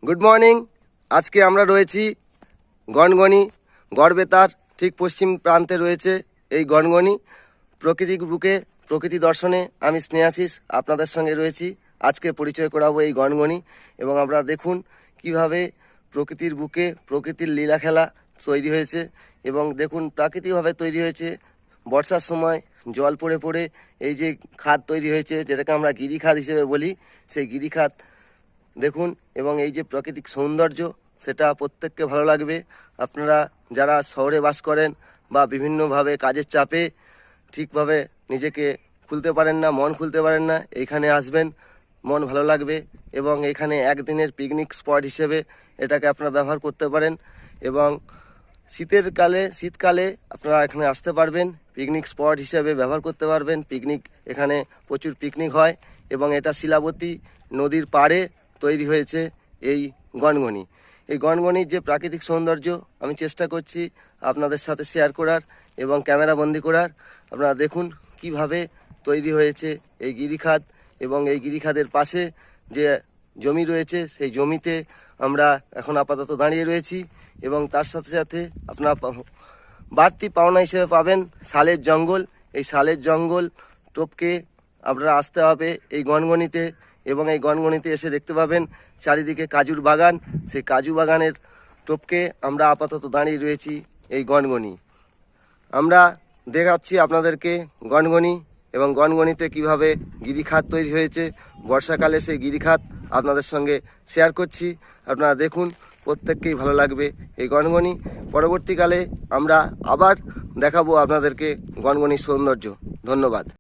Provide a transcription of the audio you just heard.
Good morning. আজকে আমরা রয়েছি গনগনি গড়বেতার ঠিক পশ্চিম প্রান্তে রয়েছে এই গনগনি। প্রকৃতির বুকে প্রকৃতি দর্শনে আমি স্নেহাশিস আপনাদের সঙ্গে রয়েছি। আজকে পরিচয় করাবো এই গনগনি এবং আপনারা দেখুন কিভাবে প্রকৃতির বুকে প্রকৃতির লীলা খেলা তৈরি হয়েছে এবং দেখুন প্রাকৃতিকভাবে তৈরি হয়েছে। বর্ষার সময় জল পড়ে পড়ে এই যে খাদ তৈরি হয়েছে, যেটাকে আমরা গিরিখাদ হিসেবে বলি, সেই গিরিখাদ দেখুন এবং এই যে প্রাকৃতিক সৌন্দর্য, সেটা প্রত্যেককে ভালো লাগবে। আপনারা যারা শহরে বাস করেন বা বিভিন্নভাবে কাজের চাপে ঠিকভাবে নিজেকে খুলতে পারেন না, মন খুলতে পারেন না, এইখানে আসবেন, মন ভালো লাগবে এবং এখানে একদিনের পিকনিক স্পট হিসেবে এটাকে আপনারা ব্যবহার করতে পারেন। এবং শীতকালে আপনারা এখানে আসতে পারবেন, পিকনিক স্পট হিসেবে ব্যবহার করতে পারবেন। এখানে প্রচুর পিকনিক হয় এবং এটা শিলাবতী নদীর পাড়ে তৈরি হয়েছে এই গনগনি। এই গনগনির যে প্রাকৃতিক সৌন্দর্য আমি চেষ্টা করছি আপনাদের সাথে শেয়ার করার এবং ক্যামেরা বন্দি করার। আপনারা দেখুন কিভাবে তৈরি হয়েছে এই গিরিখাদ এবং এই গিরিখাদের পাশে যে জমি রয়েছে সেই জমিতে আমরা এখন আপাতত দাঁড়িয়ে রয়েছি এবং তার সাথে সাথে আপনারা বাড়তি পাওনা হিসেবে পাবেন শালের জঙ্গল। এই শালের জঙ্গল টপকে আপনারা আসতে হবে এই গনগনিতে এবং এই গনগনিতে এসে দেখতে পাবেন চারিদিকে কাজুর বাগান। সেই কাজু বাগানের টপকে আমরা আপাতত দাঁড়িয়ে রয়েছি এই গনগনি। আমরা দেখাচ্ছি আপনাদেরকে গনগনি এবং গনগনিতে কিভাবে গিরিখাদ তৈরি হয়েছে। বর্ষাকালে সেই গিরিখাদ আপনাদের সঙ্গে শেয়ার করছি। আপনারা দেখুন, প্রত্যেককেই ভালো লাগবে এই গনগনি। পরবর্তীকালে আমরা আবার দেখাবো আপনাদেরকে গনগনির সৌন্দর্য। ধন্যবাদ।